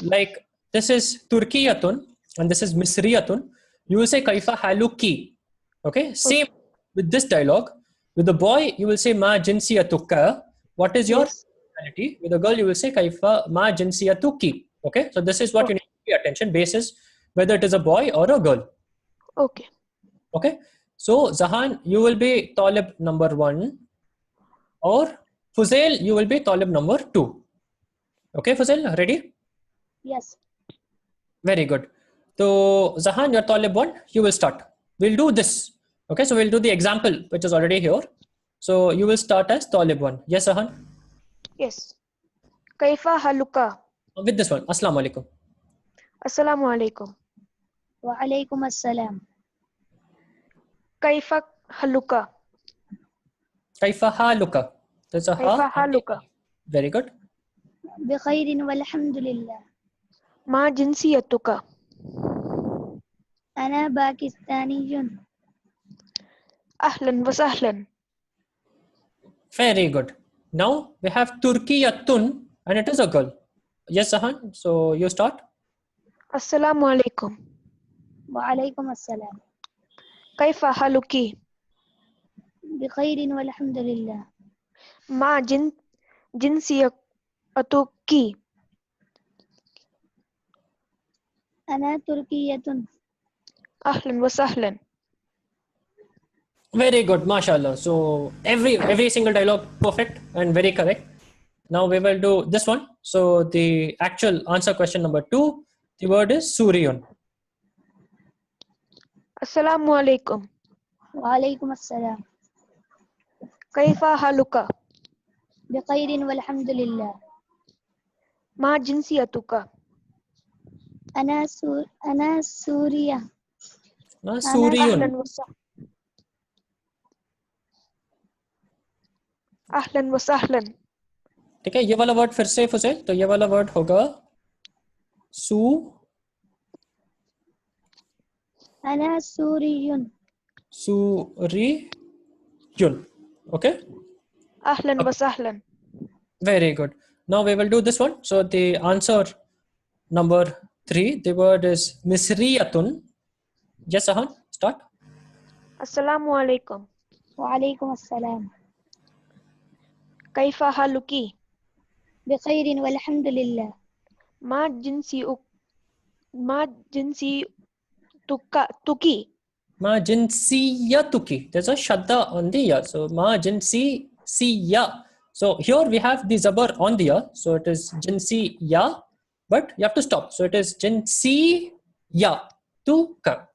like this is Turkiyatun and this is Misriyatun, you will say Kaifa haluki. Okay, same with this dialogue. With the boy, you will say Ma jinsiyatuka. What is your nationality? With the girl, you will say Kaifa Ma jinsiyatuki. Okay, so this is what you need to pay attention basis, whether it is a boy or a girl. Okay. Okay, so Zahan, you will be Talib number 1, or Fuzail, you will be Talib number 2. Okay, Fuzail, ready? Yes. Very good. So Zahan, you're Talib 1, you will start. We'll do this. Okay, so we'll do the example which is already here. So you will start as Talib 1. Yes, Zahan? Yes. Kaifa haluka? With this one. Assalamu alaikum. Assalamu alaikum. Wa alaikum assalam. Kaifa haluka? Kaifa haluka? There's a Kaifa ha. haluka? Very good. Bi khairin walhamdulillah. Ma jinsiyatuka? Ana Pakistaniyun. Ahlan wa sahlan. Very good. Now we have Turkiyatun and it is a girl. Yes, Zahan. So you start. Assalamu alaikum. Wa alaikum assalam. Kaifa haluki? Bi khairin walhamdulillah. Ma jinsiyatuki? Ana Turkiyatun. Ahlan wa sahlan. Very good, mashallah. So every single dialogue perfect and very correct. Now we will do this one. So the actual answer question number 2, the word is Suriyun. Assalamu alaikum. Wa alaikum assalam. Kaifa haluka? Bi khairin walhamdulillah. Ma jinsiyatuka? Ana Suriya. Suriyun. Ahlan wa sahlan. Ahlan wa sahlan. ठीक है, ये वाला word फिर से फुजैल, तो ये वाला word होगा Ana Suriyun. Suriyun. Okay, Ahlan wa sahlan. very good. Now we will do this one. So the answer number 3, the word is Misriyatun. Yes, Zahan, start. Assalamu alaikum. Wa alaikum assalam. Kaifa haluki? Bi khairin walhamdulillah. Ma jinsiyatuki? Ma jinsiyatuki. There's a shadda on the ya. So ma jinsiya. So here we have the zabar on the ya. So it is jinsiya, but you have to stop. So it is jinsiya tuka.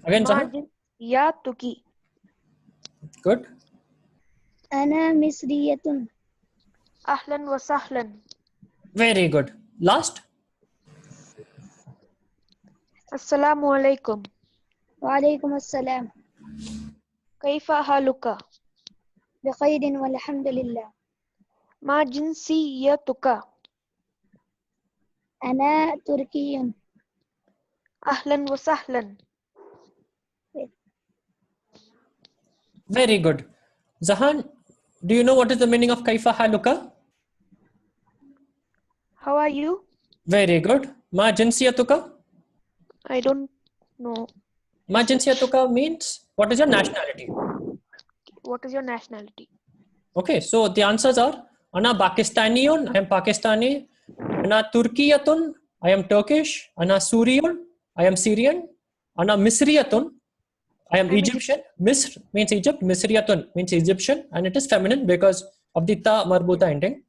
Again, Ma Zahan. jinsiyatuki? Good. Ana Misriyatun. Ahlan wa sahlan. Very good. Last. Assalamu alaikum. Wa alaikum assalam. Kaifa haluka? Bi khairin walhamdulillah. Ma jinsiyatuka? Ana Turkiyun. Ahlan wa sahlan. Very good. Zahan, do you know what is the meaning of Kaifa haluka? How are you? Very good. Ma jinsiyatuka? I don't know. Ma jinsiyatuka means what is your nationality? What is your nationality? Okay, so the answers are Ana Pakistaniyun, I am Pakistani. Ana Turkiyatun, I am Turkish. Ana Suriyun, I am Syrian. Ana Misriyatun, I am Egyptian. Misr means Egypt. Misriyatun means Egyptian, and it is feminine because of the ta marbuta ending.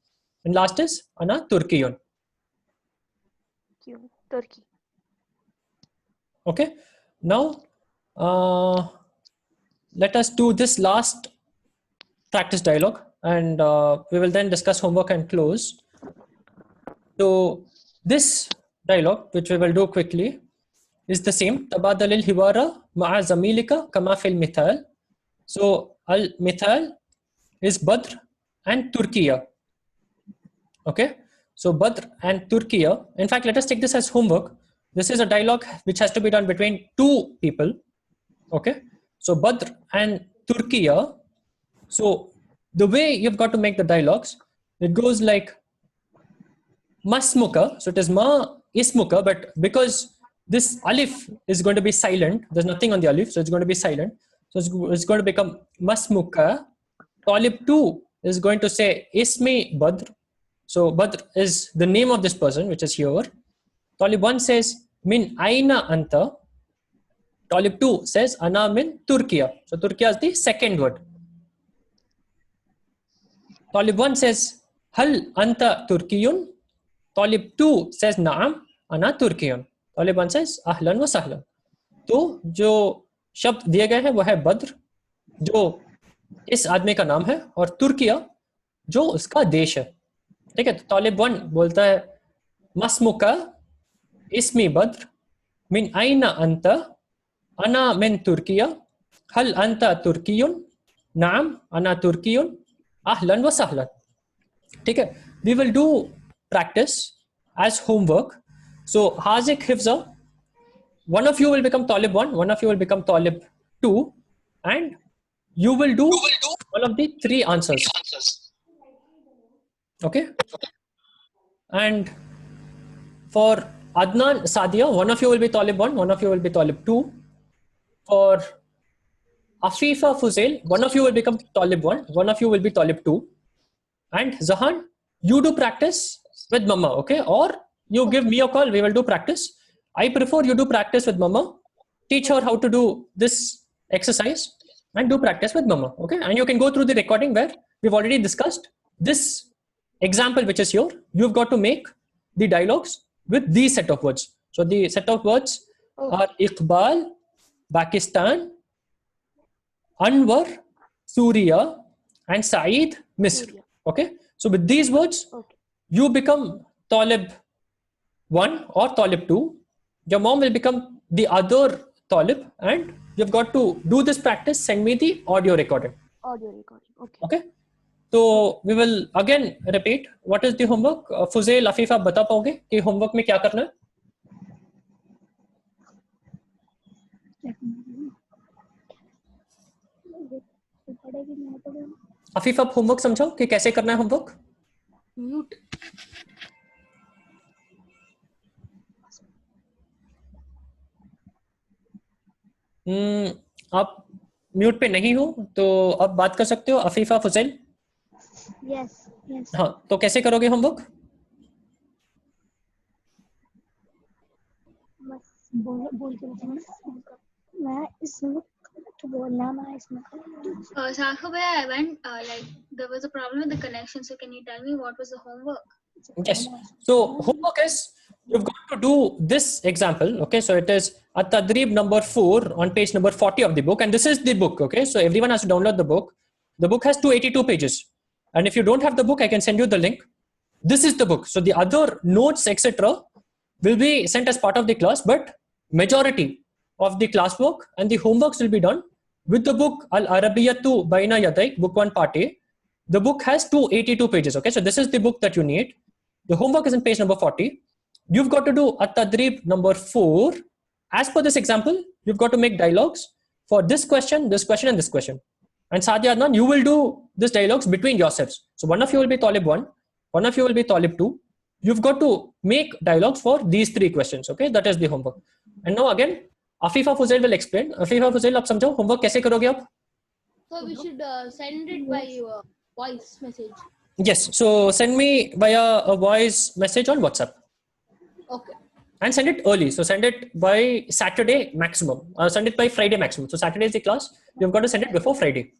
And last is Ana Turkiyun. Turkey. Okay. Now, let us do this last practice dialogue, and we will then discuss homework and close. So this dialogue, which we will do quickly, is the same. تبادل الحوار مع زميلك كما في المثال. So al-mithal is Badr and Turkiya. Okay. So Badr and Turkiya. In fact, let us take this as homework. This is a dialogue which has to be done between two people. Okay. So Badr and Turkiya. So the way you've got to make the dialogues, it goes like Masmuka. So it is Ma Ismuka, but because this alif is going to be silent, there's nothing on the alif, so it's going to be silent. So it's going to become Masmuka. Talib 2 is going to say Ismi Badr. So Badr is the name of this person, which is here. Talib 1 says Min Aina Anta. Talib 2 says Ana Min Turkiya. So Turkiya is the second word. Talib 1 says Hal Anta Turkiyun. Talib 2 says Naam Ana Turkiyun. Talib 1 says Ahlan wa Sahlan. तो जो शब्द दिए गए हैं वो है बद्र, जो इस आदमी का नाम है, और तुर्किया जो उसका देश है. ठीक है. तो तालिब 1 बोलता है मस्मुका इस्मी बद्र मिन आइना अंता अना मिन तुर्किया हल अंता तुर्कियुन नाम अना तुर्कियुन ahlan wa sahlan. ठीक है. We will do practice as homework. So Hazik Hifza, one of you will become Talib 1, one of you will become Talib 2, and you will do one of the 3 answers. Okay. And for Adnan Sadia, one of you will be Talib 1, one of you will be Talib 2. For Afifa Fuzail, one of you will become Talib 1, one of you will be Talib 2. And Zahan, you do practice with Mama, okay? Or you give me a call, we will do practice. I prefer you do practice with Mama. Teach her how to do this exercise and do practice with Mama, okay? And you can go through the recording where we've already discussed this example which is here. You've got to make the dialogues with these set of words. So the set of words are Iqbal, Pakistan, Anwar, Surya, and Saeed, Misr. Okay. So with these words, you become Talib 1 or Talib 2. Your mom will become the other Talib, and you've got to do this practice. Send me the audio recording. Audio recording. Okay. Okay. So we will again repeat. What is the homework? Fuzail, Afifa, बता पाओगे कि homework में क्या करना है? Afif, आप homework समझाओ कि कैसे करना है होमवर्क. म्यूट. आप म्यूट पे नहीं हो तो अब बात कर सकते हो. अफीफा, फुजैल. Yes yes. हाँ, तो कैसे करोगे होमवर्क? बोल के बताना. मैं इसमें to बोलना मैं इसमें. Sakub, I went like there was a problem with the connection. So can you tell me what was the homework? Yes. So homework is you've got to do this example. Okay. So it is At-Tadrib number 4 on page number 40 of the book, and this is the book. Okay. So everyone has to download the book. The book has 282 pages, and if you don't have the book, I can send you the link. This is the book. So the other notes, etc., will be sent as part of the class, but majority of the classwork and the homeworks will be done with the book Al-Arabiyyatu Baina Yadayk, book 1 part A. The book has 282 pages. Okay, so this is the book that you need. The homework is in page number 40. You've got to do At-Tadrib number 4. As per this example, you've got to make dialogues for this question, and this question. And Sadia Adnan, you will do this dialogues between yourselves. So one of you will be Talib 1, one of you will be Talib 2. You've got to make dialogues for these 3 questions. Okay, that is the homework. And now again, Afifa Fuzail will explain. Afifa Fuzail, आप समझाओ homework कैसे करोगे आप? So we should send it by voice message. Yes. So send me via a voice message on WhatsApp. Okay. And send it early. So send it by Saturday maximum. Send it by Friday maximum. So Saturday is the class. You've got to send it before Friday.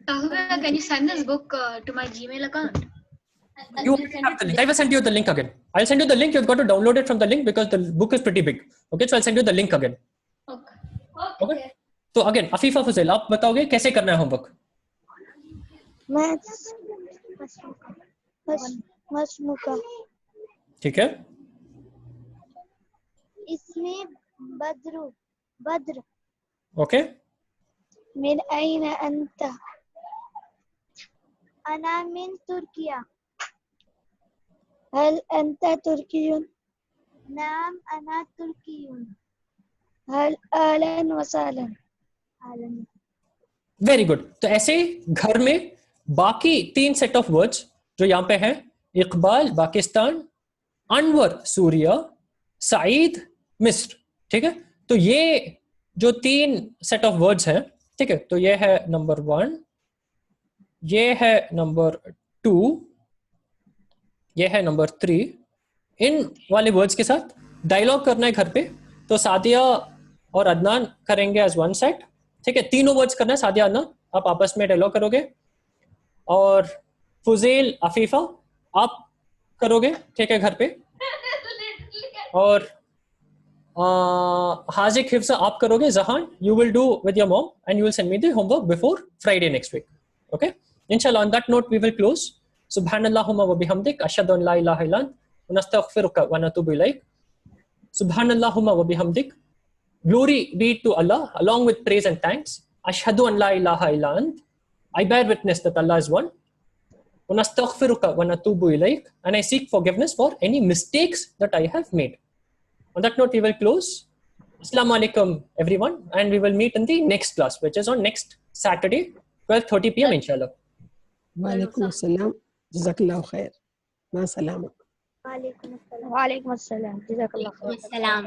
Can you send this book to my Gmail account? You already have the link. I will send you the link again. I'll send you the link. You've got to download it from the link because the book is pretty big. Okay, so I'll send you the link again. Okay. Okay. So again, Afifa Fuzail, आप बताओगे कैसे करना है homework? मसनुका ठीक है? इसमें Badr Okay. मिन अयन अंत अना मिन तुर्किया हल अंत तुर्कियुन नाम अना तुर्कियुन हल अहलन वसहलन वेरी गुड. तो ऐसे घर में बाकी 3 सेट ऑफ वर्ड्स जो यहाँ पे है, इकबाल पाकिस्तान, अनवर सूरिया, सईद मिस्र. ठीक है, तो ये जो 3 सेट ऑफ वर्ड्स हैं, ठीक है, तो ये है नंबर 1, ये है नंबर 2, ये है नंबर 3. इन वाले वर्ड्स के साथ डायलॉग करना है घर पे. तो सादिया और अदनान करेंगे एज वन सेट. ठीक है, तीनों वर्ड्स करना है. सादिया अदनान आप आपस में डायलॉग करोगे और फुजेल अफीफा आप करोगे. ठीक है, घर पे. और हाजिक हिफ्सा आप करोगे. Jahan you will do with your mom and you will send me the homework before Friday next week. Okay, इंशाल्लाह. On that note we will close. सुब्हानल्लाहुम्मा व बिहम्दिक अशहदु अन ला इलाहा इल्ला अंत व नस्तगफिरुका व नतूबु इलैक. Subhanallahumma wa bihamdik. Glory be to Allah along with praise and thanks. Ashhadu an la ilaha illa ant. I bear witness that Allah is one. Wa nastaghfiruka wa natubu ilayk. And I seek forgiveness for any mistakes that I have made. On that note, we will close. Assalamu alaikum everyone, and we will meet in the next class, which is on next Saturday, 12:30 p.m. inshallah. वालेकुम अस्सलाम, जज़ाकल्लाहु खैर, मा सलामा. वालेकुम अस्सलाम जज़ाकल्लाह खैर Salam.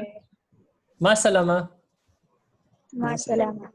Ma salama. मा सलामा.